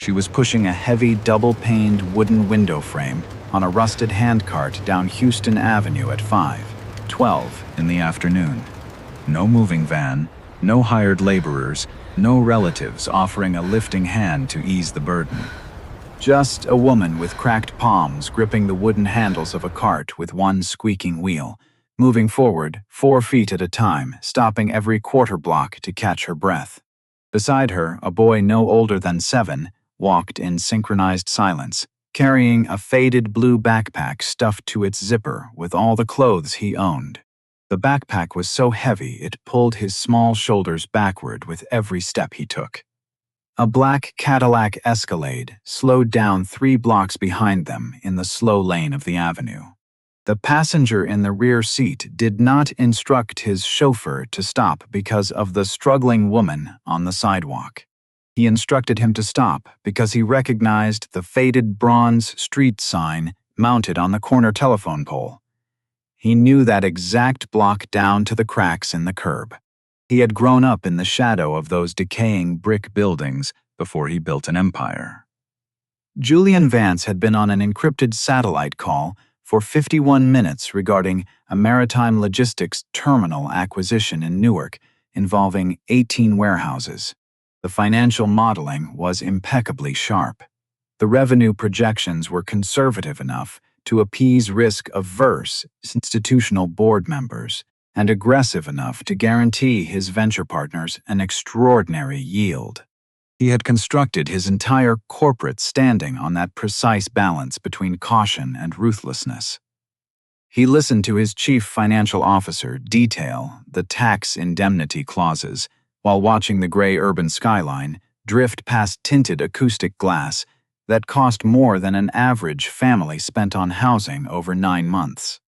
She was pushing a heavy, double-paned wooden window frame on a rusted handcart down Houston Avenue at 5:12 in the afternoon. No moving van, no hired laborers, no relatives offering a lifting hand to ease the burden. Just a woman with cracked palms gripping the wooden handles of a cart with one squeaking wheel, moving forward 4 feet at a time, stopping every quarter block to catch her breath. Beside her, a boy no older than 7 walked in synchronized silence, carrying a faded blue backpack stuffed to its zipper with all the clothes he owned. The backpack was so heavy it pulled his small shoulders backward with every step he took. A black Cadillac Escalade slowed down 3 blocks behind them in the slow lane of the avenue. The passenger in the rear seat did not instruct his chauffeur to stop because of the struggling woman on the sidewalk. He instructed him to stop because he recognized the faded bronze street sign mounted on the corner telephone pole. He knew that exact block down to the cracks in the curb. He had grown up in the shadow of those decaying brick buildings before he built an empire. Julian Vance had been on an encrypted satellite call for 51 minutes regarding a maritime logistics terminal acquisition in Newark involving 18 warehouses. The financial modeling was impeccably sharp. The revenue projections were conservative enough to appease risk-averse institutional board members and aggressive enough to guarantee his venture partners an extraordinary yield. He had constructed his entire corporate standing on that precise balance between caution and ruthlessness. He listened to his chief financial officer detail the tax indemnity clauses while watching the gray urban skyline drift past tinted acoustic glass that cost more than an average family spent on housing over 9 months.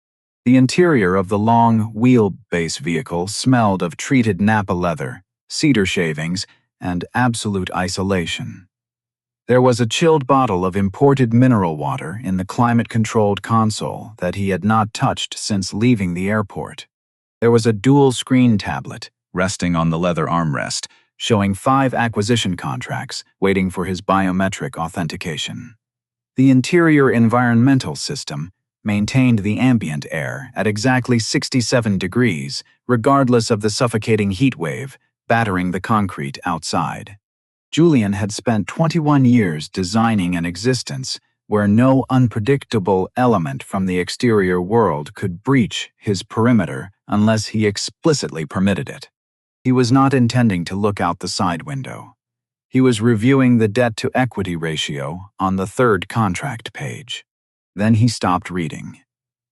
The interior of the long wheelbase vehicle smelled of treated Napa leather, cedar shavings, and absolute isolation. There was a chilled bottle of imported mineral water in the climate-controlled console that he had not touched since leaving the airport. There was a dual-screen tablet resting on the leather armrest, showing 5 acquisition contracts waiting for his biometric authentication. The interior environmental system maintained the ambient air at exactly 67 degrees, regardless of the suffocating heat wave battering the concrete outside. Julian had spent 21 years designing an existence where no unpredictable element from the exterior world could breach his perimeter unless he explicitly permitted it. He was not intending to look out the side window. He was reviewing the debt-to-equity ratio on the 3rd contract page. Then he stopped reading.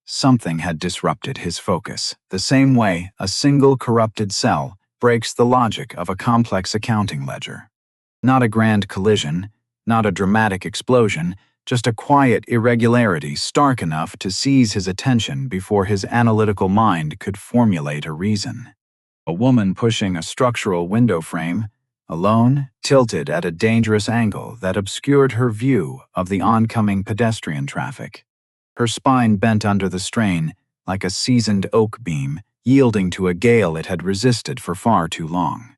Something had disrupted his focus, the same way a single corrupted cell breaks the logic of a complex accounting ledger. Not a grand collision, not a dramatic explosion, just a quiet irregularity stark enough to seize his attention before his analytical mind could formulate a reason. A woman pushing a structural window frame, alone, tilted at a dangerous angle that obscured her view of the oncoming pedestrian traffic. Her spine bent under the strain like a seasoned oak beam, yielding to a gale it had resisted for far too long.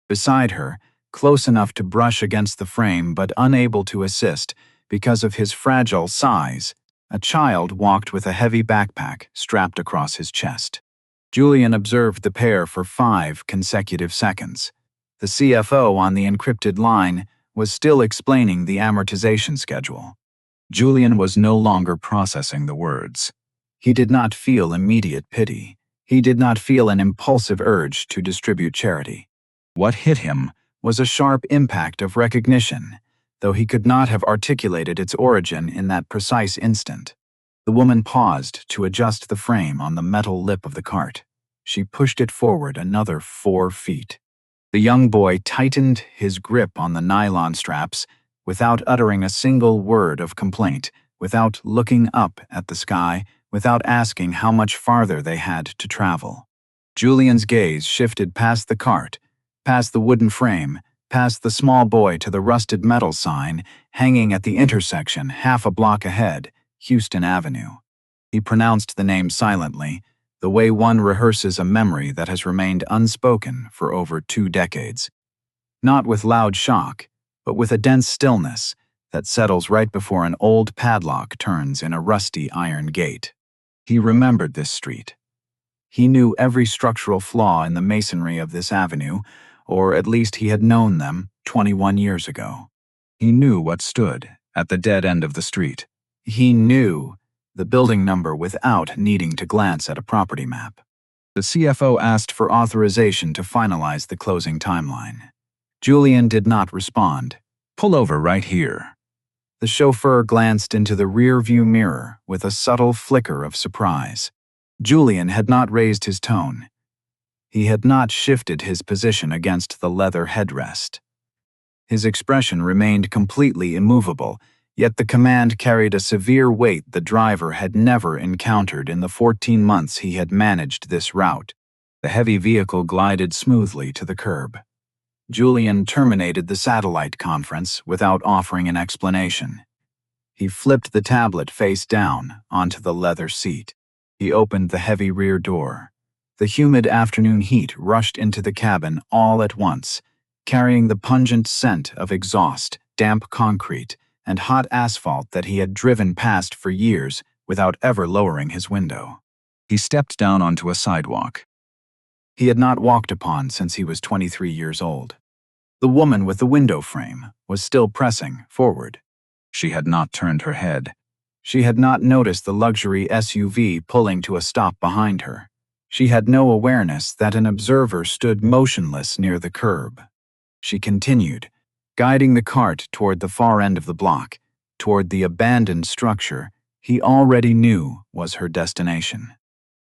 Beside her, close enough to brush against the frame but unable to assist because of his fragile size, a child walked with a heavy backpack strapped across his chest. Julian observed the pair for 5 consecutive seconds. The CFO on the encrypted line was still explaining the amortization schedule. Julian was no longer processing the words. He did not feel immediate pity. He did not feel an impulsive urge to distribute charity. What hit him was a sharp impact of recognition, though he could not have articulated its origin in that precise instant. The woman paused to adjust the frame on the metal lip of the cart. She pushed it forward another 4 feet. The young boy tightened his grip on the nylon straps without uttering a single word of complaint, without looking up at the sky, without asking how much farther they had to travel. Julian's gaze shifted past the cart, past the wooden frame, past the small boy to the rusted metal sign hanging at the intersection half a block ahead, Houston Avenue. He pronounced the name silently, the way one rehearses a memory that has remained unspoken for over 2 decades. Not with loud shock, but with a dense stillness that settles right before an old padlock turns in a rusty iron gate. He remembered this street. He knew every structural flaw in the masonry of this avenue, or at least he had known them 21 years ago. He knew what stood at the dead end of the street. He knew the building number without needing to glance at a property map. The CFO asked for authorization to finalize the closing timeline. Julian did not respond. "Pull over right here." The chauffeur glanced into the rear-view mirror with a subtle flicker of surprise. Julian had not raised his tone. He had not shifted his position against the leather headrest. His expression remained completely immovable, yet the command carried a severe weight the driver had never encountered in the 14 months he had managed this route. The heavy vehicle glided smoothly to the curb. Julian terminated the satellite conference without offering an explanation. He flipped the tablet face down onto the leather seat. He opened the heavy rear door. The humid afternoon heat rushed into the cabin all at once, carrying the pungent scent of exhaust, damp concrete, and hot asphalt that he had driven past for years without ever lowering his window. He stepped down onto a sidewalk he had not walked upon since he was 23 years old. The woman with the window frame was still pressing forward. She had not turned her head. She had not noticed the luxury SUV pulling to a stop behind her. She had no awareness that an observer stood motionless near the curb. She continued, guiding the cart toward the far end of the block, toward the abandoned structure he already knew was her destination.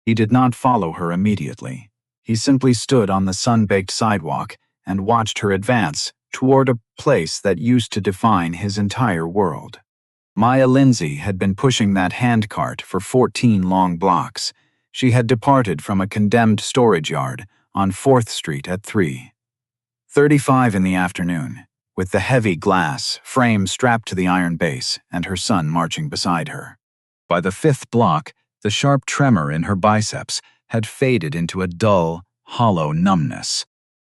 He did not follow her immediately. He simply stood on the sun-baked sidewalk and watched her advance toward a place that used to define his entire world. Maya Linsey had been pushing that handcart for 14 long blocks. She had departed from a condemned storage yard on 4th Street at 3:35 in the afternoon, with the heavy glass frame strapped to the iron base and her son marching beside her. By the 5th block, the sharp tremor in her biceps had faded into a dull, hollow numbness.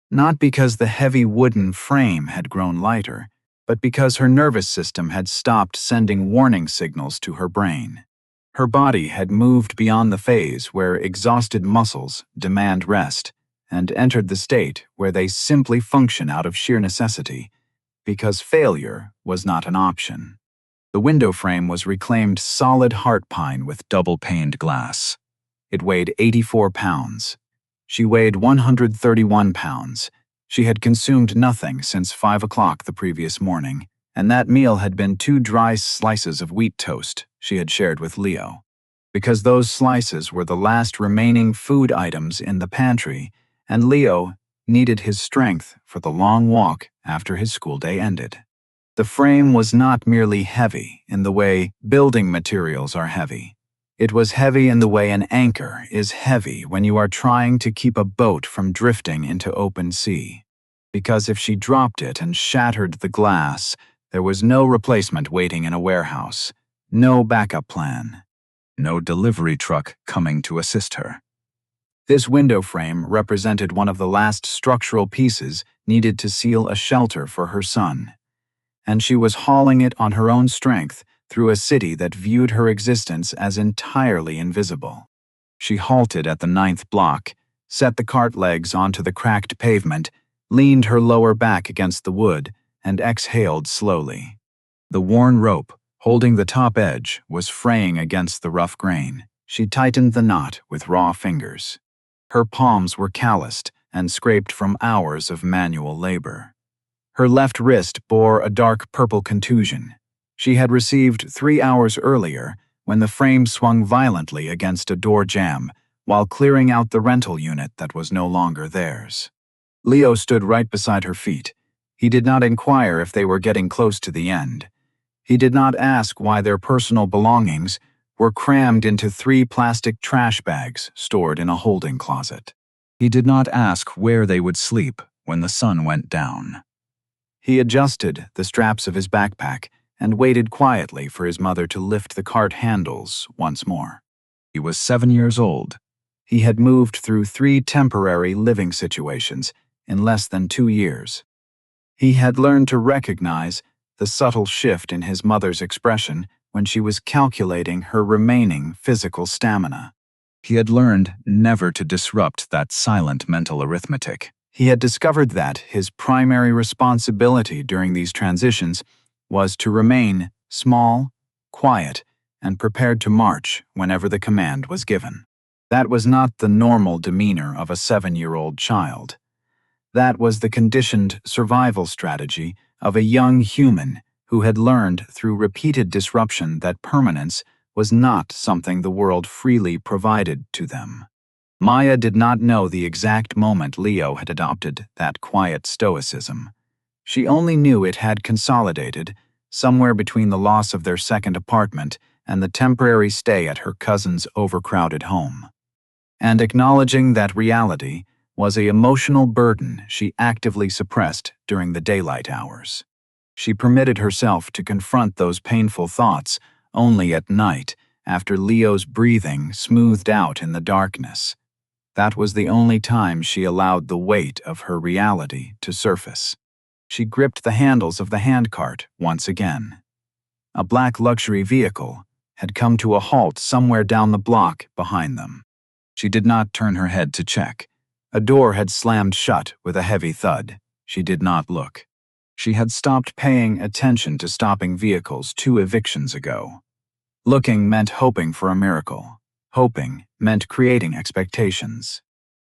Not because the heavy wooden frame had grown lighter, but because her nervous system had stopped sending warning signals to her brain. Her body had moved beyond the phase where exhausted muscles demand rest and entered the state where they simply function out of sheer necessity, because failure was not an option. The window frame was reclaimed solid heart pine with double-paned glass. It weighed 84 pounds. She weighed 131 pounds. She had consumed nothing since 5 o'clock the previous morning, and that meal had been 2 dry slices of wheat toast she had shared with Leo. Because those slices were the last remaining food items in the pantry, and Leo needed his strength for the long walk after his school day ended. The frame was not merely heavy in the way building materials are heavy. It was heavy in the way an anchor is heavy when you are trying to keep a boat from drifting into open sea. Because if she dropped it and shattered the glass, there was no replacement waiting in a warehouse, no backup plan, no delivery truck coming to assist her. This window frame represented one of the last structural pieces needed to seal a shelter for her son, and she was hauling it on her own strength through a city that viewed her existence as entirely invisible. She halted at the 9th block, set the cart legs onto the cracked pavement, leaned her lower back against the wood, and exhaled slowly. The worn rope, holding the top edge, was fraying against the rough grain. She tightened the knot with raw fingers. Her palms were calloused and scraped from hours of manual labor. Her left wrist bore a dark purple contusion. She had received 3 hours earlier when the frame swung violently against a door jamb while clearing out the rental unit that was no longer theirs. Leo stood right beside her feet. He did not inquire if they were getting close to the end. He did not ask why their personal belongings were crammed into 3 plastic trash bags stored in a holding closet. He did not ask where they would sleep when the sun went down. He adjusted the straps of his backpack and waited quietly for his mother to lift the cart handles once more. He was 7 years old. He had moved through 3 temporary living situations in less than 2 years. He had learned to recognize the subtle shift in his mother's expression when she was calculating her remaining physical stamina. He had learned never to disrupt that silent mental arithmetic. He had discovered that his primary responsibility during these transitions was to remain small, quiet, and prepared to march whenever the command was given. That was not the normal demeanor of a 7-year-old child. That was the conditioned survival strategy of a young human who had learned through repeated disruption that permanence was not something the world freely provided to them. Maya did not know the exact moment Leo had adopted that quiet stoicism. She only knew it had consolidated somewhere between the loss of their second apartment and the temporary stay at her cousin's overcrowded home. And acknowledging that reality was an emotional burden she actively suppressed during the daylight hours. She permitted herself to confront those painful thoughts only at night after Leo's breathing smoothed out in the darkness. That was the only time she allowed the weight of her reality to surface. She gripped the handles of the handcart once again. A black luxury vehicle had come to a halt somewhere down the block behind them. She did not turn her head to check. A door had slammed shut with a heavy thud. She did not look. She had stopped paying attention to stopping vehicles 2 evictions ago. Looking meant hoping for a miracle. Hoping meant creating expectations.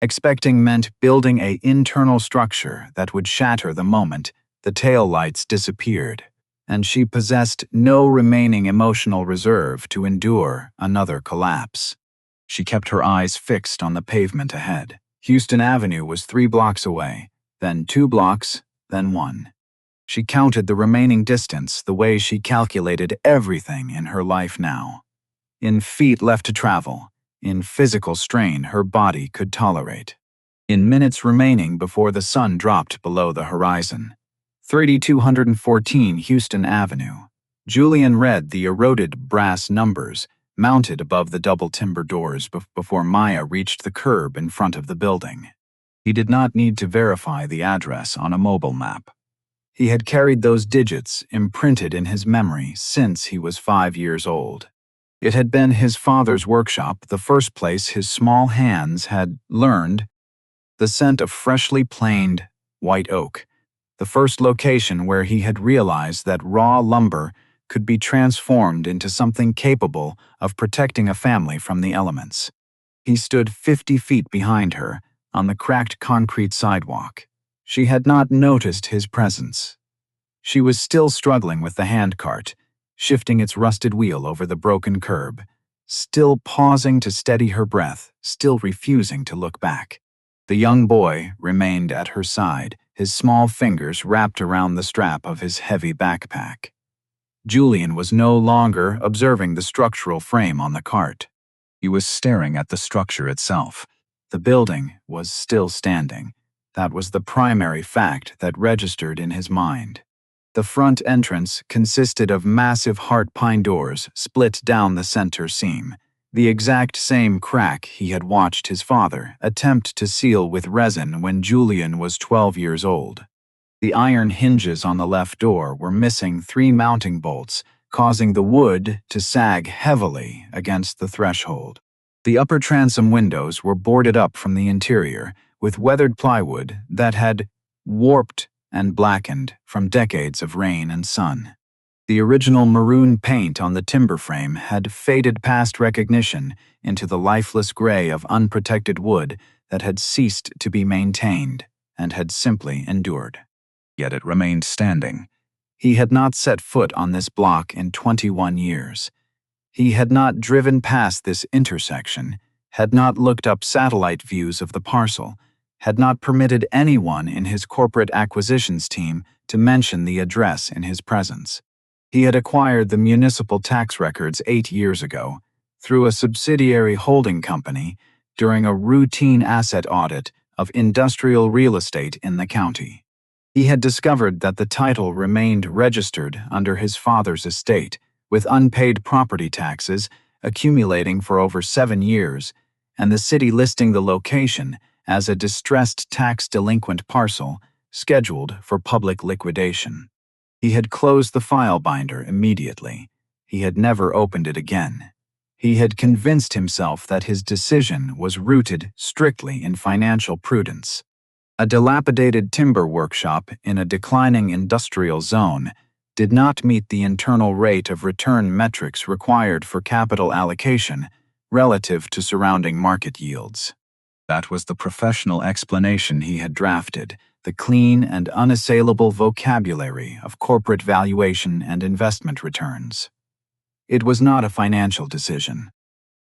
Expecting meant building an internal structure that would shatter the moment the taillights disappeared, and she possessed no remaining emotional reserve to endure another collapse. She kept her eyes fixed on the pavement ahead. Houston Avenue was 3 blocks away, then 2 blocks, then 1. She counted the remaining distance the way she calculated everything in her life now. In feet left to travel, in physical strain her body could tolerate. In minutes remaining before the sun dropped below the horizon. 3214 Houston Avenue. Julian read the eroded brass numbers mounted above the double timber doors before Maya reached the curb in front of the building. He did not need to verify the address on a mobile map. He had carried those digits imprinted in his memory since he was 5 years old. It had been his father's workshop, the first place his small hands had learned the scent of freshly planed white oak, the first location where he had realized that raw lumber could be transformed into something capable of protecting a family from the elements. He stood 50 feet behind her on the cracked concrete sidewalk. She had not noticed his presence. She was still struggling with the handcart, shifting its rusted wheel over the broken curb, still pausing to steady her breath, still refusing to look back. The young boy remained at her side, his small fingers wrapped around the strap of his heavy backpack. Julian was no longer observing the structural frame on the cart. He was staring at the structure itself. The building was still standing. That was the primary fact that registered in his mind. The front entrance consisted of massive heart pine doors split down the center seam, the exact same crack he had watched his father attempt to seal with resin when Julian was 12 years old. The iron hinges on the left door were missing 3 mounting bolts, causing the wood to sag heavily against the threshold. The upper transom windows were boarded up from the interior with weathered plywood that had warped and blackened from decades of rain and sun. The original maroon paint on the timber frame had faded past recognition into the lifeless gray of unprotected wood that had ceased to be maintained and had simply endured. Yet it remained standing. He had not set foot on this block in 21 years. He had not driven past this intersection, had not looked up satellite views of the parcel, had not permitted anyone in his corporate acquisitions team to mention the address in his presence. He had acquired the municipal tax records 8 years ago through a subsidiary holding company during a routine asset audit of industrial real estate in the county. He had discovered that the title remained registered under his father's estate, with unpaid property taxes accumulating for over 7 years, and the city listing the location as a distressed tax-delinquent parcel scheduled for public liquidation. He had closed the file binder immediately. He had never opened it again. He had convinced himself that his decision was rooted strictly in financial prudence. A dilapidated timber workshop in a declining industrial zone did not meet the internal rate of return metrics required for capital allocation relative to surrounding market yields. That was the professional explanation he had drafted, the clean and unassailable vocabulary of corporate valuation and investment returns. It was not a financial decision.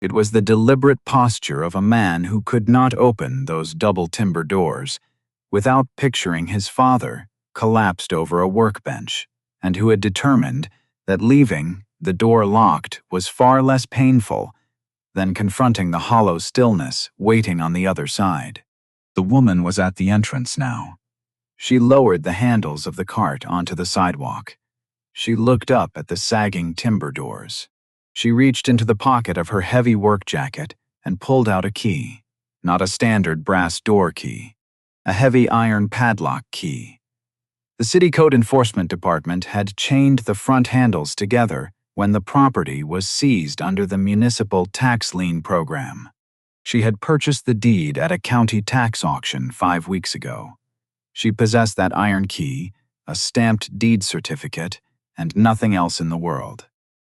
It was the deliberate posture of a man who could not open those double timber doors without picturing his father collapsed over a workbench, and who had determined that leaving the door locked was far less painful than confronting the hollow stillness waiting on the other side. The woman was at the entrance now. She lowered the handles of the cart onto the sidewalk. She looked up at the sagging timber doors. She reached into the pocket of her heavy work jacket and pulled out a key, not a standard brass door key, a heavy iron padlock key. The City Code Enforcement Department had chained the front handles together when the property was seized under the municipal tax lien program. She had purchased the deed at a county tax auction 5 weeks ago. She possessed that iron key, a stamped deed certificate, and nothing else in the world.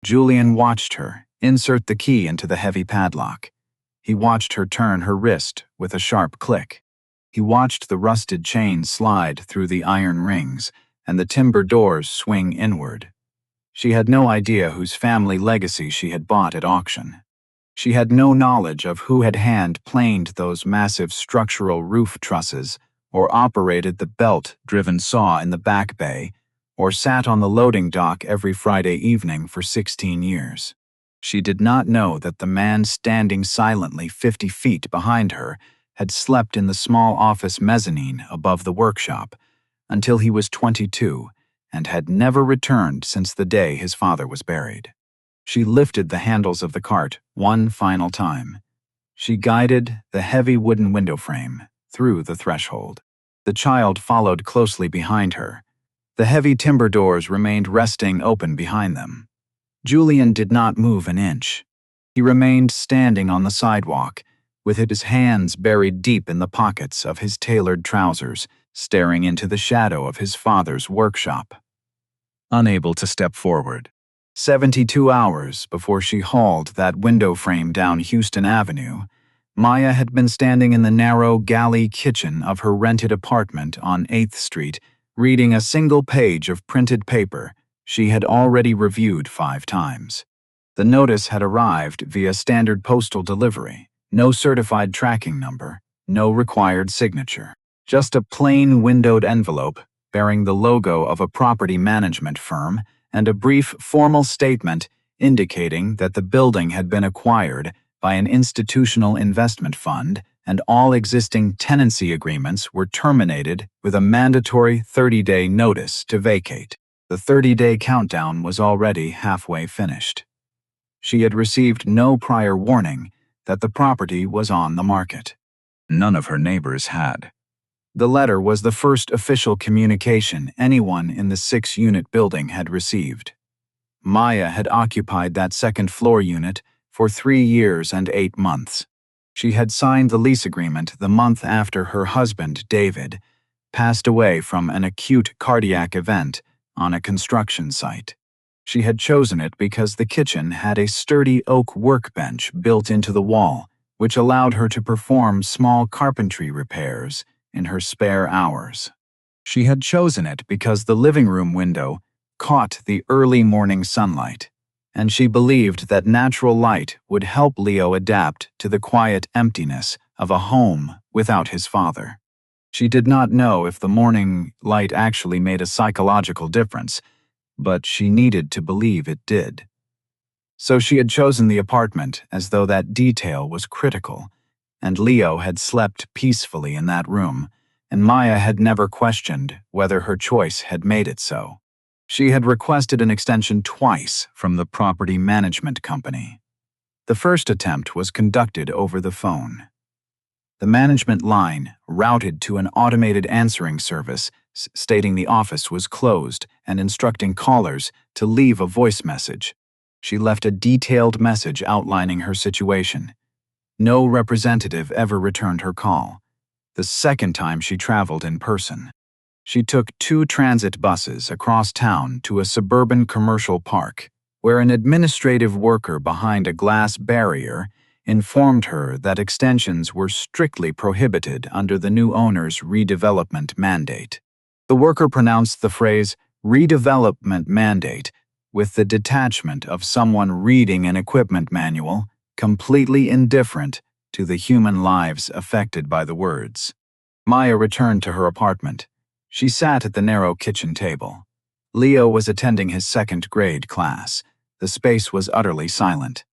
Julian watched her insert the key into the heavy padlock. He watched her turn her wrist with a sharp click. He watched the rusted chain slide through the iron rings and the timber doors swing inward. She had no idea whose family legacy she had bought at auction. She had no knowledge of who had hand-planed those massive structural roof trusses, or operated the belt-driven saw in the back bay, or sat on the loading dock every Friday evening for 16 years. She did not know that the man standing silently 50 feet behind her had slept in the small office mezzanine above the workshop until he was 22 and had never returned since the day his father was buried. She lifted the handles of the cart one final time. She guided the heavy wooden window frame through the threshold. The child followed closely behind her. The heavy timber doors remained resting open behind them. Julian did not move an inch. He remained standing on the sidewalk, with his hands buried deep in the pockets of his tailored trousers, staring into the shadow of his father's workshop. Unable to step forward. 72 hours before she hauled that window frame down Houston Avenue, Maya had been standing in the narrow galley kitchen of her rented apartment on 8th Street, reading a single page of printed paper she had already reviewed 5 times. The notice had arrived via standard postal delivery. No certified tracking number, no required signature. Just a plain windowed envelope bearing the logo of a property management firm and a brief formal statement indicating that the building had been acquired by an institutional investment fund and all existing tenancy agreements were terminated with a mandatory 30-day notice to vacate. The 30-day countdown was already halfway finished. She had received no prior warning that the property was on the market. None of her neighbors had. The letter was the first official communication anyone in the 6-unit building had received. Maya had occupied that second-floor unit for 3 years and 8 months. She had signed the lease agreement the month after her husband, David, passed away from an acute cardiac event on a construction site. She had chosen it because the kitchen had a sturdy oak workbench built into the wall, which allowed her to perform small carpentry repairs in her spare hours. She had chosen it because the living room window caught the early morning sunlight, and she believed that natural light would help Leo adapt to the quiet emptiness of a home without his father. She did not know if the morning light actually made a psychological difference, but she needed to believe it did. So she had chosen the apartment as though that detail was critical, and Leo had slept peacefully in that room, and Maya had never questioned whether her choice had made it so. She had requested an extension twice from the property management company. The first attempt was conducted over the phone. The management line routed to an automated answering service stating the office was closed and instructing callers to leave a voice message. She left a detailed message outlining her situation. No representative ever returned her call. The second time she traveled in person, she took 2 transit buses across town to a suburban commercial park, where an administrative worker behind a glass barrier informed her that extensions were strictly prohibited under the new owner's redevelopment mandate. The worker pronounced the phrase redevelopment mandate with the detachment of someone reading an equipment manual, completely indifferent to the human lives affected by the words. Maya returned to her apartment. She sat at the narrow kitchen table. Leo was attending his 2nd grade class. The space was utterly silent.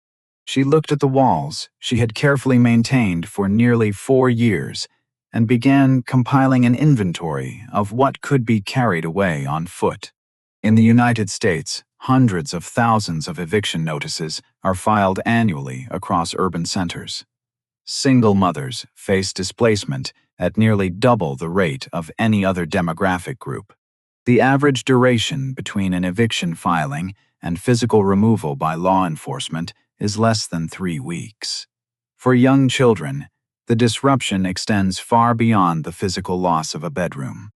She looked at the walls she had carefully maintained for nearly 4 years and began compiling an inventory of what could be carried away on foot. In the United States, hundreds of thousands of eviction notices are filed annually across urban centers. Single mothers face displacement at nearly double the rate of any other demographic group. The average duration between an eviction filing and physical removal by law enforcement is less than 3 weeks. For young children, the disruption extends far beyond the physical loss of a bedroom.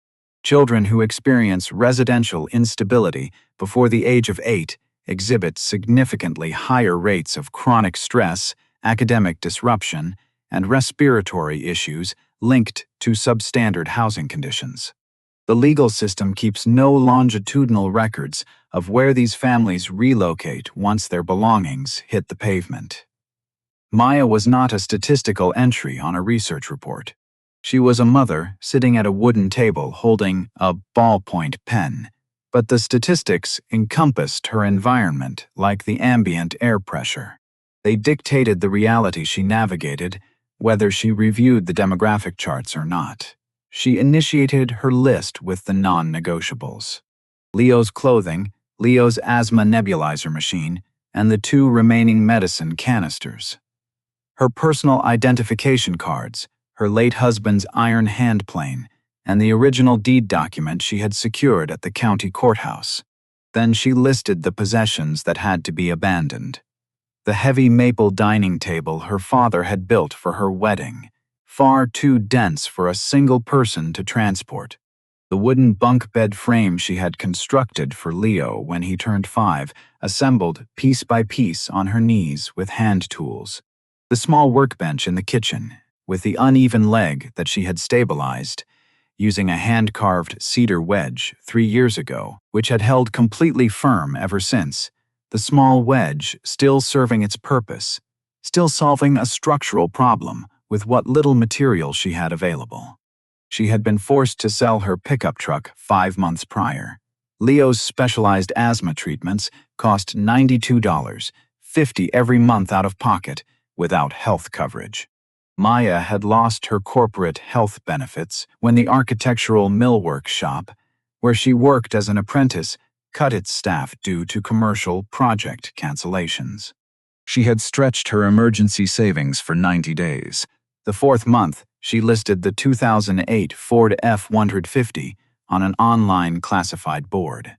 Children who experience residential instability before the age of 8 exhibit significantly higher rates of chronic stress, academic disruption, and respiratory issues linked to substandard housing conditions. The legal system keeps no longitudinal records of where these families relocate once their belongings hit the pavement. Maya was not a statistical entry on a research report. She was a mother sitting at a wooden table holding a ballpoint pen, but the statistics encompassed her environment like the ambient air pressure. They dictated the reality she navigated, whether she reviewed the demographic charts or not. She initiated her list with the non-negotiables: Leo's clothing, Leo's asthma nebulizer machine, and the 2 remaining medicine canisters. Her personal identification cards, her late husband's iron handplane, and the original deed document she had secured at the county courthouse. Then she listed the possessions that had to be abandoned. The heavy maple dining table her father had built for her wedding, far too dense for a single person to transport. The wooden bunk bed frame she had constructed for Leo when he turned 5, assembled piece by piece on her knees with hand tools. The small workbench in the kitchen, with the uneven leg that she had stabilized, using a hand-carved cedar wedge 3 years ago, which had held completely firm ever since. The small wedge still serving its purpose, still solving a structural problem with what little material she had available. She had been forced to sell her pickup truck 5 months prior. Leo's specialized asthma treatments cost $92, $50 every month out of pocket, without health coverage. Maya had lost her corporate health benefits when the architectural millwork shop, where she worked as an apprentice, cut its staff due to commercial project cancellations. She had stretched her emergency savings for 90 days. The 4th month, she listed the 2008 Ford F-150 on an online classified board.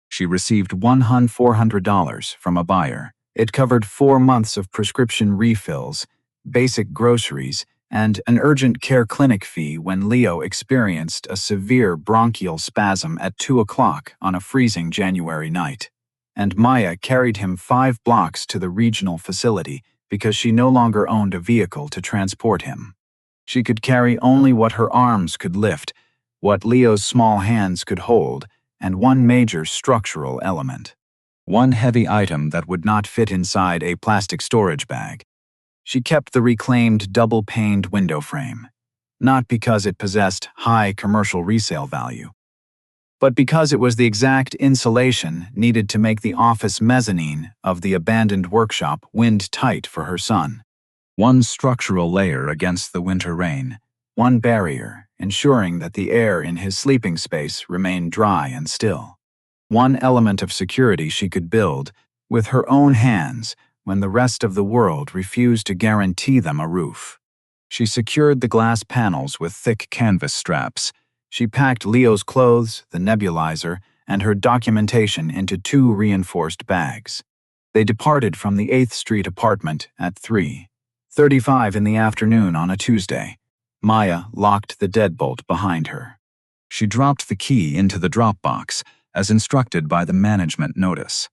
She received $400 from a buyer. It covered 4 months of prescription refills, basic groceries, and an urgent care clinic fee when Leo experienced a severe bronchial spasm at 2 o'clock on a freezing January night. And Maya carried him 5 blocks to the regional facility because she no longer owned a vehicle to transport him. She could carry only what her arms could lift, what Leo's small hands could hold, and one major structural element. One heavy item that would not fit inside a plastic storage bag. She kept the reclaimed double-paned window frame, not because it possessed high commercial resale value, but because it was the exact insulation needed to make the office mezzanine of the abandoned workshop wind-tight for her son. One structural layer against the winter rain, one barrier ensuring that the air in his sleeping space remained dry and still. One element of security she could build with her own hands when the rest of the world refused to guarantee them a roof. She secured the glass panels with thick canvas straps. She packed Leo's clothes, the nebulizer, and her documentation into 2 reinforced bags. They departed from the 8th Street apartment at 3:35 in the afternoon on a Tuesday. Maya locked the deadbolt behind her. She dropped the key into the drop box, as instructed by the management notice.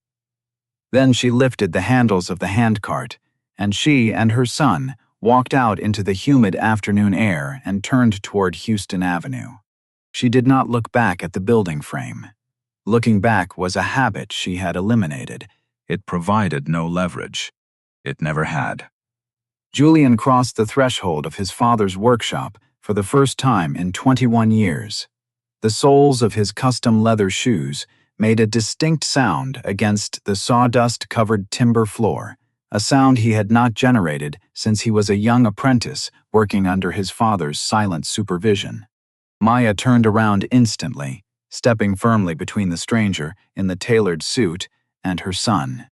Then she lifted the handles of the handcart, and she and her son walked out into the humid afternoon air and turned toward Houston Avenue. She did not look back at the building frame. Looking back was a habit she had eliminated. It provided no leverage. It never had. Julian crossed the threshold of his father's workshop for the first time in 21 years. The soles of his custom leather shoes made a distinct sound against the sawdust-covered timber floor, a sound he had not generated since he was a young apprentice working under his father's silent supervision. Maya turned around instantly, stepping firmly between the stranger in the tailored suit and her son,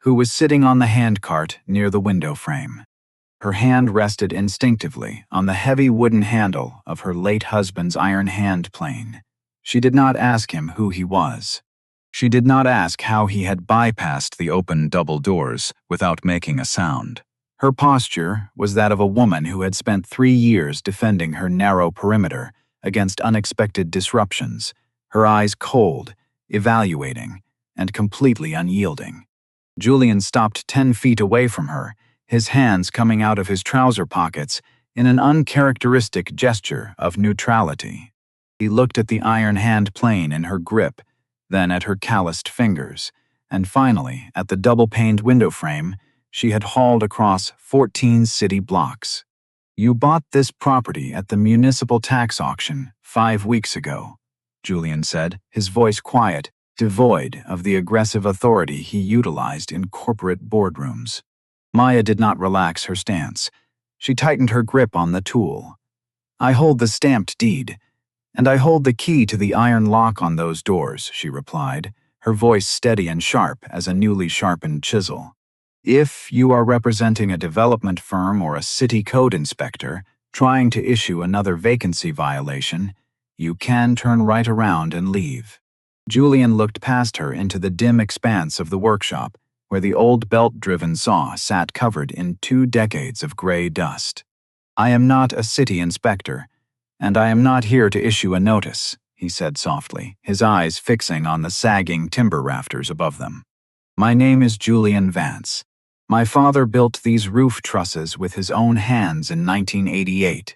who was sitting on the handcart near the window frame. Her hand rested instinctively on the heavy wooden handle of her late husband's iron hand plane. She did not ask him who he was. She did not ask how he had bypassed the open double doors without making a sound. Her posture was that of a woman who had spent 3 years defending her narrow perimeter against unexpected disruptions, her eyes cold, evaluating, and completely unyielding. Julian stopped 10 feet away from her, his hands coming out of his trouser pockets in an uncharacteristic gesture of neutrality. He looked at the iron hand plane in her grip, then at her calloused fingers, and finally at the double-paned window frame she had hauled across 14 city blocks. "You bought this property at the municipal tax auction 5 weeks ago," Julian said, his voice quiet, devoid of the aggressive authority he utilized in corporate boardrooms. Maya did not relax her stance. She tightened her grip on the tool. "I hold the stamped deed, and I hold the key to the iron lock on those doors," she replied, her voice steady and sharp as a newly sharpened chisel. "If you are representing a development firm or a city code inspector trying to issue another vacancy violation, you can turn right around and leave." Julian looked past her into the dim expanse of the workshop, where the old belt-driven saw sat covered in 2 decades of gray dust. "I am not a city inspector, and I am not here to issue a notice," he said softly, his eyes fixing on the sagging timber rafters above them. "My name is Julian Vance. My father built these roof trusses with his own hands in 1988,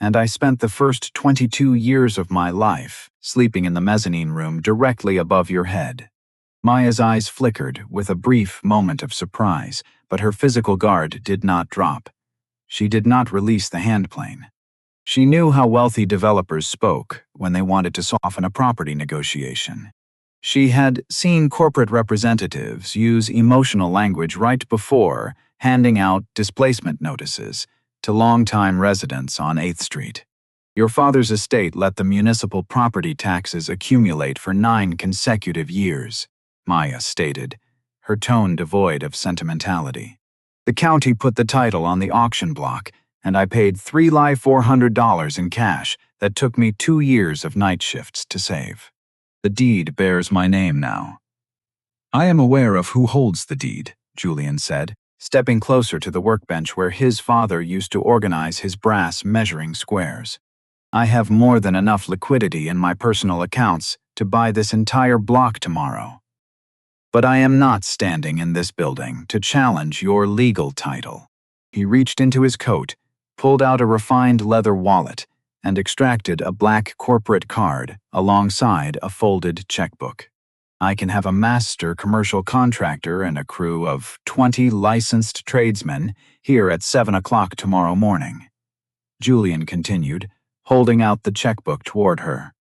and I spent the first 22 years of my life sleeping in the mezzanine room directly above your head." Maya's eyes flickered with a brief moment of surprise, but her physical guard did not drop. She did not release the handplane. She knew how wealthy developers spoke when they wanted to soften a property negotiation. She had seen corporate representatives use emotional language right before handing out displacement notices to longtime residents on 8th Street. "Your father's estate let the municipal property taxes accumulate for 9 consecutive years," Maya stated, her tone devoid of sentimentality. "The county put the title on the auction block, and I paid $400 in cash that took me 2 years of night shifts to save. The deed bears my name now." "I am aware of who holds the deed," Julian said, stepping closer to the workbench where his father used to organize his brass measuring squares. "I have more than enough liquidity in my personal accounts to buy this entire block tomorrow. But I am not standing in this building to challenge your legal title." He reached into his coat, pulled out a refined leather wallet, and extracted a black corporate card alongside a folded checkbook. "I can have a master commercial contractor and a crew of 20 licensed tradesmen here at 7 o'clock tomorrow morning," Julian continued, holding out the checkbook toward her.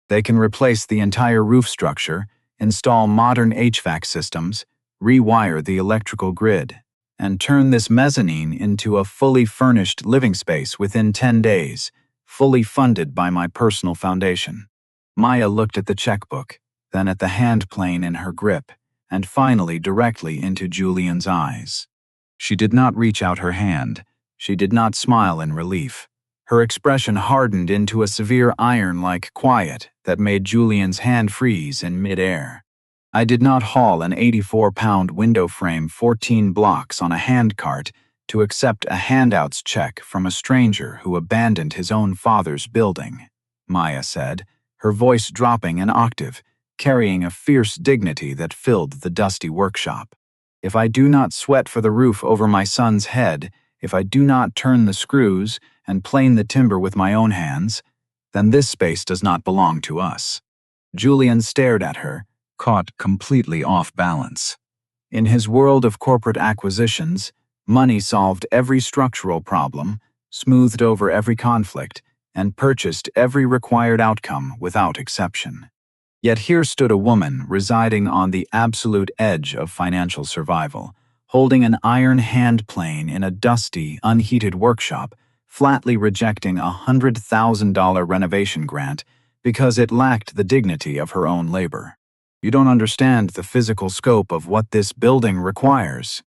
"They can replace the entire roof structure, install modern HVAC systems, rewire the electrical grid, and turn this mezzanine into a fully furnished living space within 10 days, fully funded by my personal foundation." Maya looked at the checkbook, then at the handplane in her grip, and finally directly into Julian's eyes. She did not reach out her hand. She did not smile in relief. Her expression hardened into a severe iron-like quiet that made Julian's hand freeze in mid-air. I did not haul an 84-pound window frame 14 blocks on a handcart to accept a handouts check from a stranger who abandoned his own father's building, Maya said, her voice dropping an octave, carrying a fierce dignity that filled the dusty workshop. If I do not sweat for the roof over my son's head, if I do not turn the screws and plane the timber with my own hands, then this space does not belong to us. Julian stared at her, caught completely off balance. In his world of corporate acquisitions, money solved every structural problem, smoothed over every conflict, and purchased every required outcome without exception. Yet here stood a woman residing on the absolute edge of financial survival, holding an iron hand plane in a dusty, unheated workshop, flatly rejecting a $100,000 renovation grant because it lacked the dignity of her own labor. "You don't understand the physical scope of what this building requires,"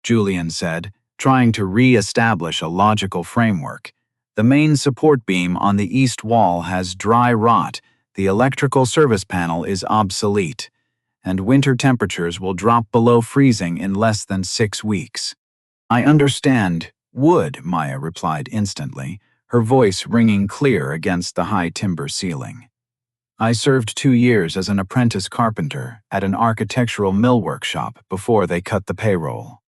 Julian said, trying to re-establish a logical framework. "The main support beam on the east wall has dry rot, the electrical service panel is obsolete, and winter temperatures will drop below freezing in less than 6 weeks." "I understand wood," Maya replied instantly, her voice ringing clear against the high timber ceiling. "I served 2 years as an apprentice carpenter at an architectural mill workshop before they cut the payroll.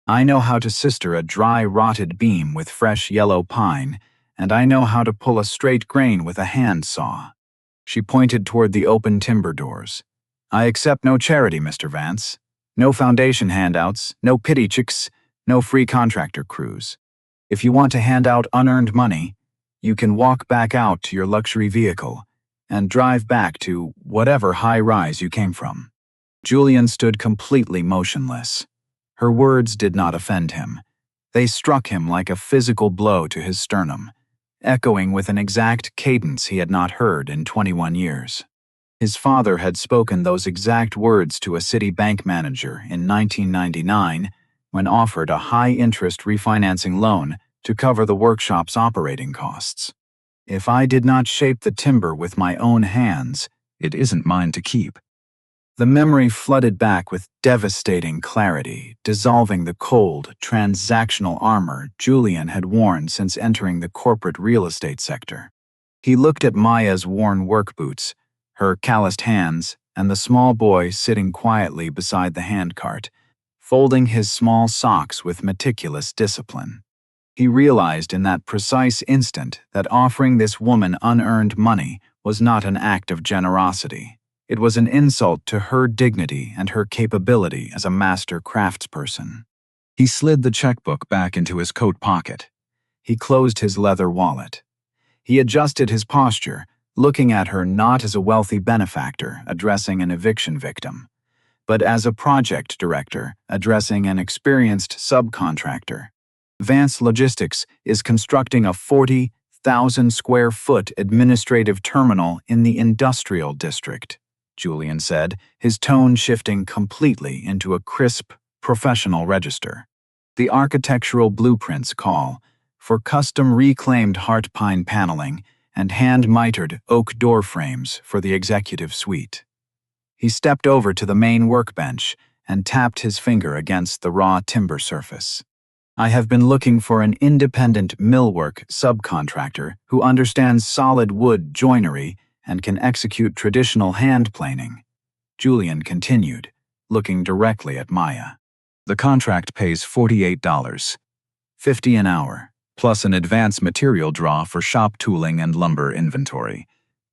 I know how to sister a dry, rotted beam with fresh yellow pine, and I know how to pull a straight grain with a hand saw." She pointed toward the open timber doors. "I accept no charity, Mr. Vance. No foundation handouts, no pity chicks, no free contractor crews. If you want to hand out unearned money, you can walk back out to your luxury vehicle and drive back to whatever high-rise you came from." Julian stood completely motionless. Her words did not offend him. They struck him like a physical blow to his sternum, echoing with an exact cadence he had not heard in 21 years. His father had spoken those exact words to a city bank manager in 1999 when offered a high-interest refinancing loan to cover the workshop's operating costs. "If I did not shape the timber with my own hands, it isn't mine to keep." The memory flooded back with devastating clarity, dissolving the cold, transactional armor Julian had worn since entering the corporate real estate sector. He looked at Maya's worn work boots, her calloused hands, and the small boy sitting quietly beside the handcart, folding his small socks with meticulous discipline. He realized in that precise instant that offering this woman unearned money was not an act of generosity. It was an insult to her dignity and her capability as a master craftsperson. He slid the checkbook back into his coat pocket. He closed his leather wallet. He adjusted his posture, looking at her not as a wealthy benefactor addressing an eviction victim, but as a project director addressing an experienced subcontractor. "Vance Logistics is constructing a 40,000 square foot administrative terminal in the industrial district," Julian said, his tone shifting completely into a crisp, professional register. "The architectural blueprints call for custom reclaimed heart pine paneling and hand-mitered oak door frames for the executive suite." He stepped over to the main workbench and tapped his finger against the raw timber surface. "I have been looking for an independent millwork subcontractor who understands solid wood joinery and can execute traditional hand planing," Julian continued, looking directly at Maya. "The contract pays $48.50 an hour, plus an advance material draw for shop tooling and lumber inventory."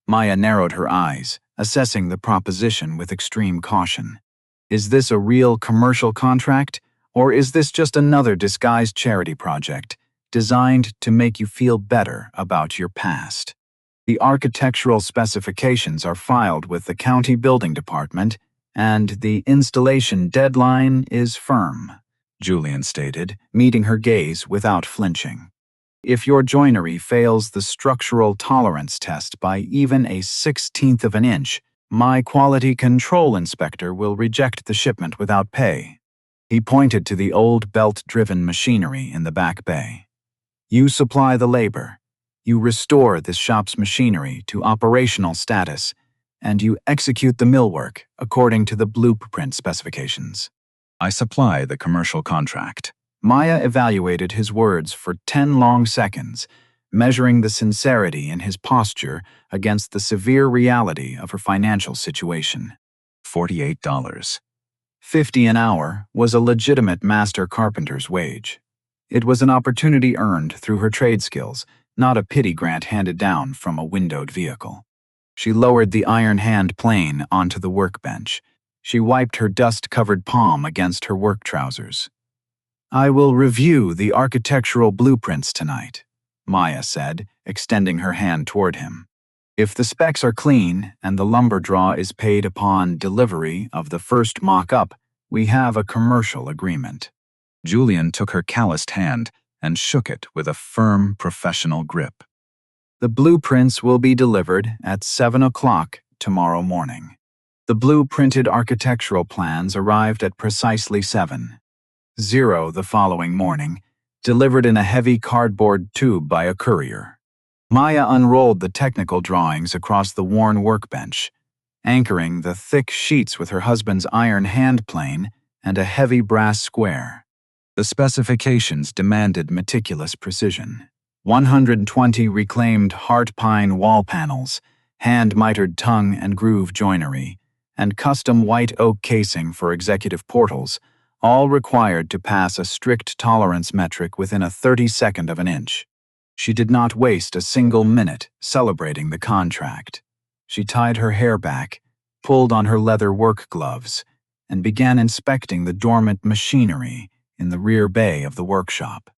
Maya narrowed her eyes, assessing the proposition with extreme caution. "Is this a real commercial contract? Or is this just another disguised charity project designed to make you feel better about your past?" "The architectural specifications are filed with the county building department, and the installation deadline is firm," Julian stated, meeting her gaze without flinching. "If your joinery fails the structural tolerance test by even a 1/16 of an inch, my quality control inspector will reject the shipment without pay." He pointed to the old belt-driven machinery in the back bay. "You supply the labor. You restore this shop's machinery to operational status, and you execute the millwork according to the blueprint specifications. I supply the commercial contract. Maya evaluated his words for 10 long seconds, measuring the sincerity in his posture against the severe reality of her financial situation. $48. $50 an hour was a legitimate master carpenter's wage. It was an opportunity earned through her trade skills, not a pity grant handed down from a windowed vehicle. She lowered the iron hand plane onto the workbench. She wiped her dust-covered palm against her work trousers. I will review the architectural blueprints tonight, Maya said, extending her hand toward him. If the specs are clean and the lumber draw is paid upon delivery of the first mock-up, we have a commercial agreement. Julian took her calloused hand and shook it with a firm, professional grip. The blueprints will be delivered at 7 o'clock tomorrow morning. The blue-printed architectural plans arrived at precisely 7:00 the following morning, delivered in a heavy cardboard tube by a courier. Maya unrolled the technical drawings across the worn workbench, anchoring the thick sheets with her husband's iron hand plane and a heavy brass square. The specifications demanded meticulous precision. 120 reclaimed heart pine wall panels, hand-mitered tongue and groove joinery, and custom white oak casing for executive portals, all required to pass a strict tolerance metric within a 32nd of an inch. She did not waste a single minute celebrating the contract. She tied her hair back, pulled on her leather work gloves, and began inspecting the dormant machinery in the rear bay of the workshop.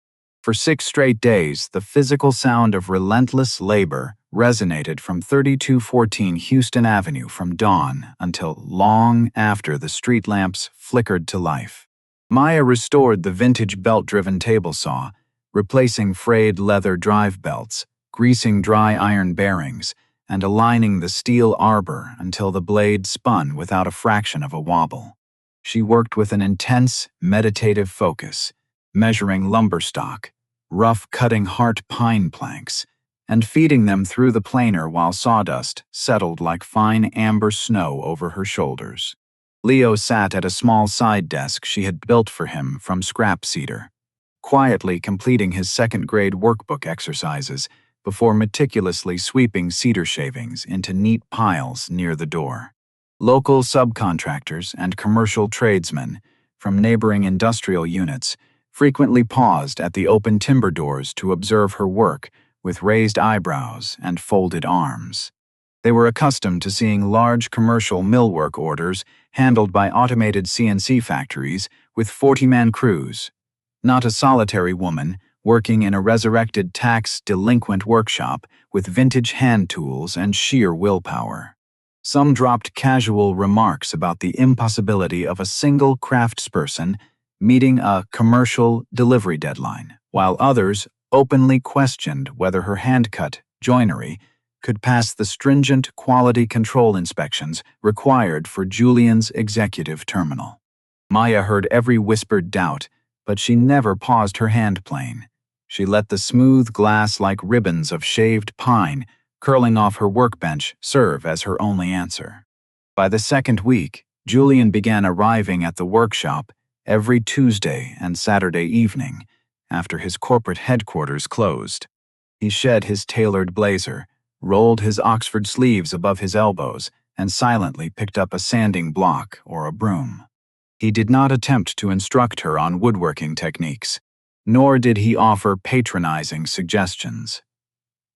For 6 straight days, the physical sound of relentless labor resonated from 3214 Houston Avenue from dawn until long after the street lamps flickered to life. Maya restored the vintage belt-driven table saw, replacing frayed leather drive belts, greasing dry iron bearings, and aligning the steel arbor until the blade spun without a fraction of a wobble. She worked with an intense, meditative focus, measuring lumber stock, rough-cutting heart pine planks, and feeding them through the planer while sawdust settled like fine amber snow over her shoulders. Leo sat at a small side desk she had built for him from scrap cedar, quietly completing his second-grade workbook exercises before meticulously sweeping cedar shavings into neat piles near the door. Local subcontractors and commercial tradesmen from neighboring industrial units frequently paused at the open timber doors to observe her work with raised eyebrows and folded arms. They were accustomed to seeing large commercial millwork orders handled by automated CNC factories with 40-man crews, not a solitary woman working in a resurrected tax-delinquent workshop with vintage hand tools and sheer willpower. Some dropped casual remarks about the impossibility of a single craftsperson meeting a commercial delivery deadline, while others openly questioned whether her hand-cut joinery could pass the stringent quality control inspections required for Julian's executive terminal. Maya heard every whispered doubt, but she never paused her hand plane. She let the smooth glass like ribbons of shaved pine curling off her workbench serve as her only answer. By the second week, Julian began arriving at the workshop every Tuesday and Saturday evening after his corporate headquarters closed. He shed his tailored blazer, rolled his Oxford sleeves above his elbows, and silently picked up a sanding block or a broom. He did not attempt to instruct her on woodworking techniques, nor did he offer patronizing suggestions.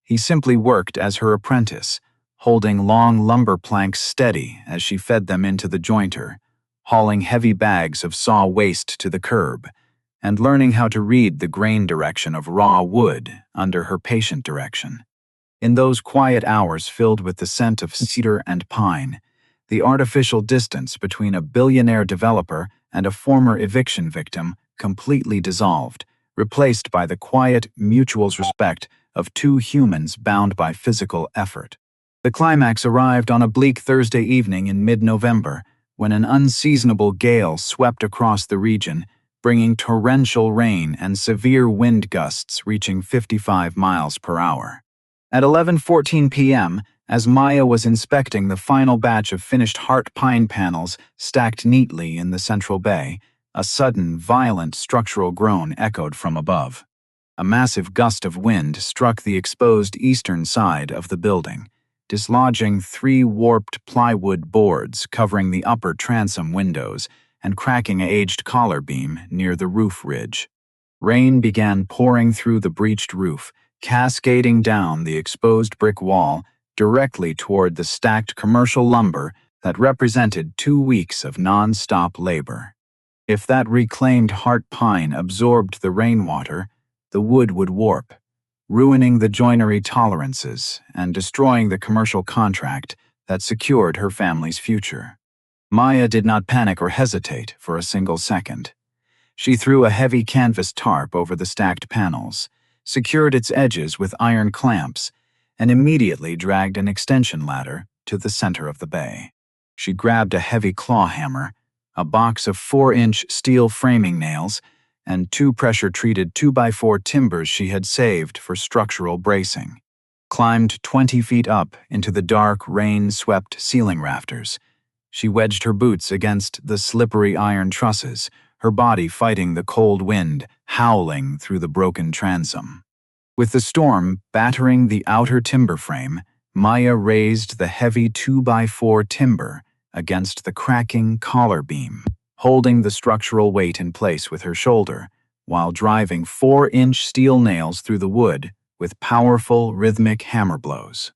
He simply worked as her apprentice, holding long lumber planks steady as she fed them into the jointer, hauling heavy bags of saw waste to the curb, and learning how to read the grain direction of raw wood under her patient direction. In those quiet hours filled with the scent of cedar and pine, the artificial distance between a billionaire developer and a former eviction victim completely dissolved, replaced by the quiet mutual respect of two humans bound by physical effort. The climax arrived on a bleak Thursday evening in mid-November, when an unseasonable gale swept across the region, bringing torrential rain and severe wind gusts reaching 55 miles per hour. At 11:14 p.m., as Maya was inspecting the final batch of finished heart pine panels stacked neatly in the central bay, a sudden, violent structural groan echoed from above. A massive gust of wind struck the exposed eastern side of the building, dislodging 3 warped plywood boards covering the upper transom windows and cracking an aged collar beam near the roof ridge. Rain began pouring through the breached roof, cascading down the exposed brick wall directly toward the stacked commercial lumber that represented 2 weeks of non-stop labor. If that reclaimed heart pine absorbed the rainwater, the wood would warp, ruining the joinery tolerances and destroying the commercial contract that secured her family's future. Maya did not panic or hesitate for a single second. She threw a heavy canvas tarp over the stacked panels, secured its edges with iron clamps, and immediately dragged an extension ladder to the center of the bay. She grabbed a heavy claw hammer, a box of 4-inch steel framing nails, and 2 pressure-treated 2x4 timbers she had saved for structural bracing, climbed 20 feet up into the dark, rain-swept ceiling rafters. She wedged her boots against the slippery iron trusses, her body fighting the cold wind, howling through the broken transom. With the storm battering the outer timber frame, Maya raised the heavy 2x4 timber against the cracking collar beam, holding the structural weight in place with her shoulder, while driving 4-inch steel nails through the wood with powerful, rhythmic hammer blows.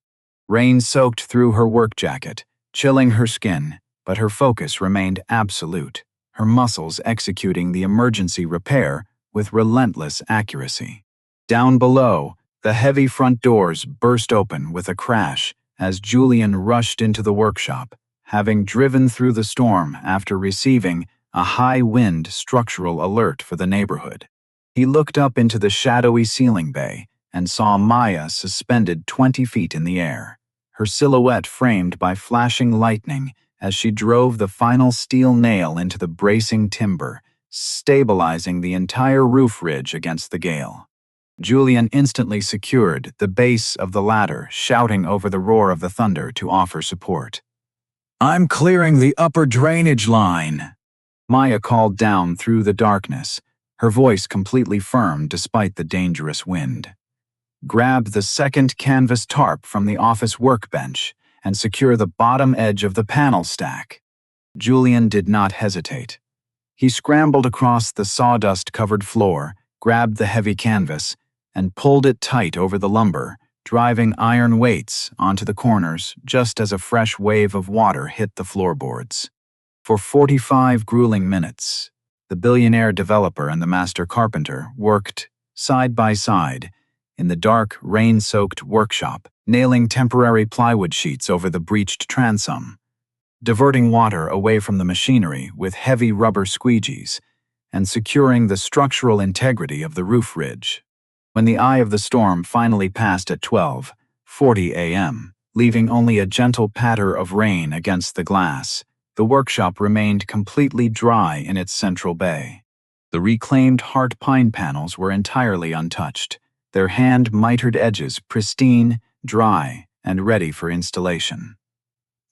Rain soaked through her work jacket, chilling her skin, but her focus remained absolute, her muscles executing the emergency repair with relentless accuracy. Down below, the heavy front doors burst open with a crash as Julian rushed into the workshop, having driven through the storm after receiving a high-wind structural alert for the neighborhood. He looked up into the shadowy ceiling bay and saw Maya suspended 20 feet in the air, her silhouette framed by flashing lightning as she drove the final steel nail into the bracing timber, stabilizing the entire roof ridge against the gale. Julian instantly secured the base of the ladder, shouting over the roar of the thunder to offer support. "I'm clearing the upper drainage line," Maya called down through the darkness, her voice completely firm despite the dangerous wind. "Grab the second canvas tarp from the office workbench and secure the bottom edge of the panel stack." Julian did not hesitate. He scrambled across the sawdust-covered floor, grabbed the heavy canvas, and pulled it tight over the lumber, driving iron weights onto the corners just as a fresh wave of water hit the floorboards. For 45 grueling minutes, the billionaire developer and the master carpenter worked side by side in the dark, rain-soaked workshop, nailing temporary plywood sheets over the breached transom, diverting water away from the machinery with heavy rubber squeegees, and securing the structural integrity of the roof ridge. When the eye of the storm finally passed at 12:40 a.m., leaving only a gentle patter of rain against the glass, the workshop remained completely dry in its central bay. The reclaimed heart pine panels were entirely untouched, their hand-mitered edges pristine, dry, and ready for installation.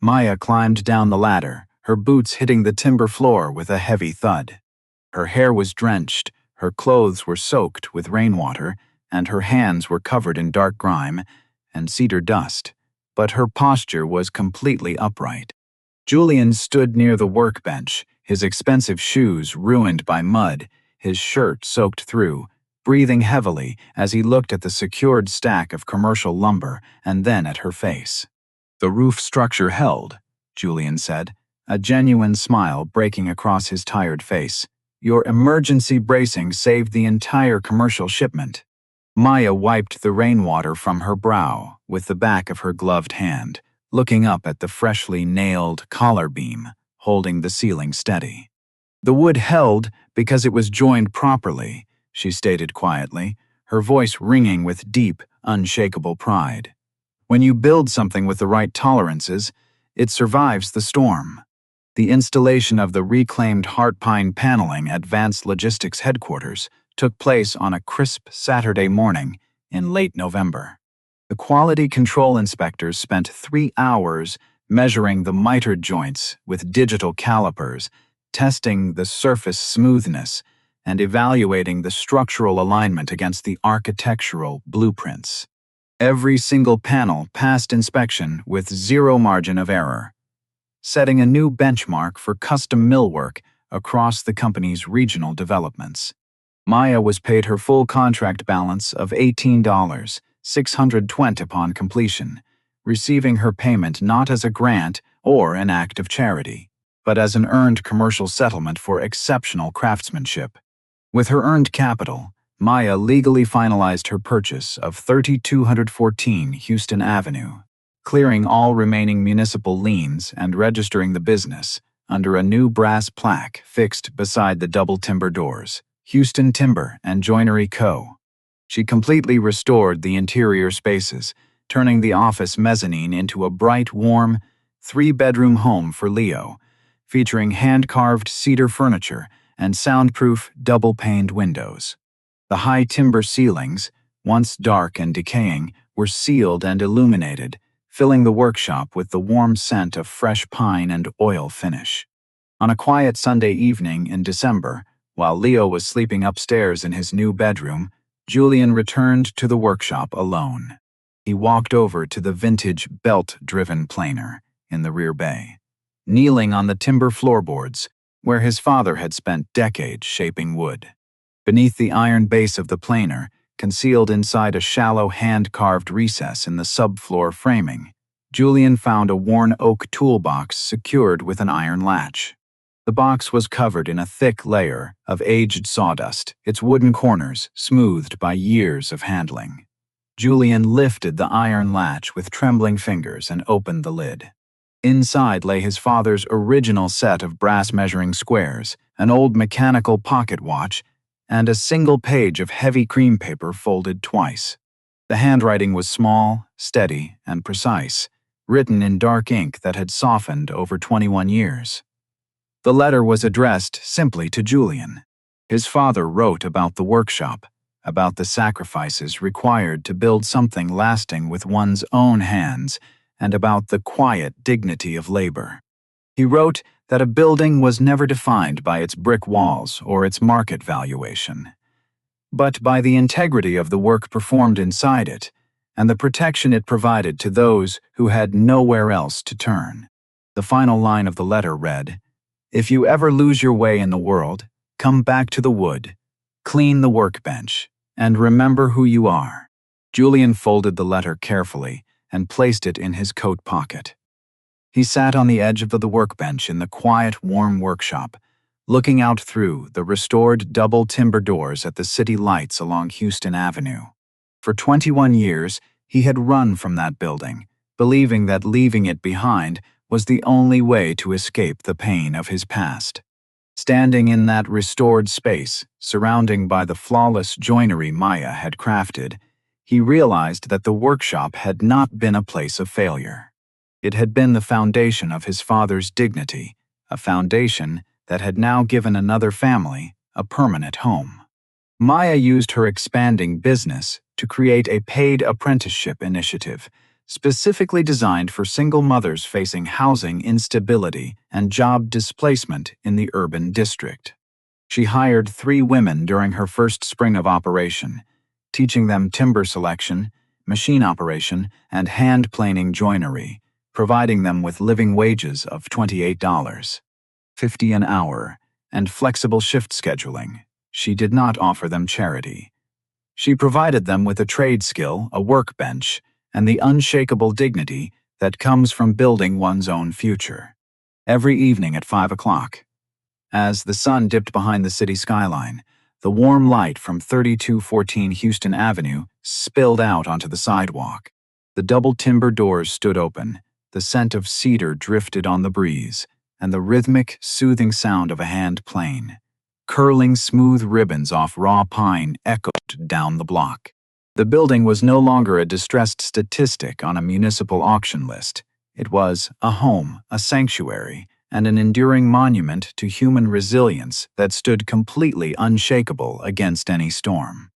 Maya climbed down the ladder, her boots hitting the timber floor with a heavy thud. Her hair was drenched, her clothes were soaked with rainwater, and her hands were covered in dark grime and cedar dust, but her posture was completely upright. Julian stood near the workbench, his expensive shoes ruined by mud, his shirt soaked through, breathing heavily as he looked at the secured stack of commercial lumber and then at her face. "The roof structure held," Julian said, a genuine smile breaking across his tired face. "Your emergency bracing saved the entire commercial shipment." Maya wiped the rainwater from her brow with the back of her gloved hand, looking up at the freshly nailed collar beam, holding the ceiling steady. "The wood held because it was joined properly," she stated quietly, her voice ringing with deep, unshakable pride. "When you build something with the right tolerances, it survives the storm." The installation of the reclaimed heart pine paneling at Vance Logistics headquarters took place on a crisp Saturday morning in late November. The quality control inspectors spent 3 hours measuring the mitered joints with digital calipers, testing the surface smoothness, and evaluating the structural alignment against the architectural blueprints. Every single panel passed inspection with zero margin of error, setting a new benchmark for custom millwork across the company's regional developments. Maya was paid her full contract balance of $18,620 upon completion, receiving her payment not as a grant or an act of charity, but as an earned commercial settlement for exceptional craftsmanship. With her earned capital, Maya legally finalized her purchase of 3214 Houston Avenue, clearing all remaining municipal liens and registering the business under a new brass plaque fixed beside the double timber doors, Houston Timber and Joinery Co. She completely restored the interior spaces, turning the office mezzanine into a bright, warm, 3-bedroom home for Leo, featuring hand-carved cedar furniture and soundproof double-paned windows. The high timber ceilings, once dark and decaying, were sealed and illuminated, filling the workshop with the warm scent of fresh pine and oil finish. On a quiet Sunday evening in December, while Leo was sleeping upstairs in his new bedroom, Julian returned to the workshop alone. He walked over to the vintage belt-driven planer in the rear bay, kneeling on the timber floorboards where his father had spent decades shaping wood. Beneath the iron base of the planer, concealed inside a shallow hand-carved recess in the subfloor framing, Julian found a worn oak toolbox secured with an iron latch. The box was covered in a thick layer of aged sawdust, its wooden corners smoothed by years of handling. Julian lifted the iron latch with trembling fingers and opened the lid. Inside lay his father's original set of brass measuring squares, an old mechanical pocket watch, and a single page of heavy cream paper folded twice. The handwriting was small, steady, and precise, written in dark ink that had softened over 21 years. The letter was addressed simply to Julian. His father wrote about the workshop, about the sacrifices required to build something lasting with one's own hands, and about the quiet dignity of labor. He wrote that a building was never defined by its brick walls or its market valuation, but by the integrity of the work performed inside it and the protection it provided to those who had nowhere else to turn. The final line of the letter read, "If you ever lose your way in the world, come back to the wood, clean the workbench, and remember who you are." Julian folded the letter carefully and placed it in his coat pocket. He sat on the edge of the workbench in the quiet, warm workshop, looking out through the restored double timber doors at the city lights along Houston Avenue. For 21 years, he had run from that building, believing that leaving it behind was the only way to escape the pain of his past. Standing in that restored space, surrounded by the flawless joinery Maya had crafted, he realized that the workshop had not been a place of failure. It had been the foundation of his father's dignity, a foundation that had now given another family a permanent home. Maya used her expanding business to create a paid apprenticeship initiative, specifically designed for single mothers facing housing instability and job displacement in the urban district. She hired 3 women during her first spring of operation, teaching them timber selection, machine operation, and hand-planing joinery, providing them with living wages of $28.50 an hour, and flexible shift scheduling. She did not offer them charity. She provided them with a trade skill, a workbench, and the unshakable dignity that comes from building one's own future. Every evening at 5 o'clock, as the sun dipped behind the city skyline, the warm light from 3214 Houston Avenue spilled out onto the sidewalk. The double timber doors stood open, the scent of cedar drifted on the breeze, and the rhythmic, soothing sound of a hand plane. Curling smooth ribbons off raw pine echoed down the block. The building was no longer a distressed statistic on a municipal auction list. It was a home, a sanctuary, and an enduring monument to human resilience that stood completely unshakable against any storm.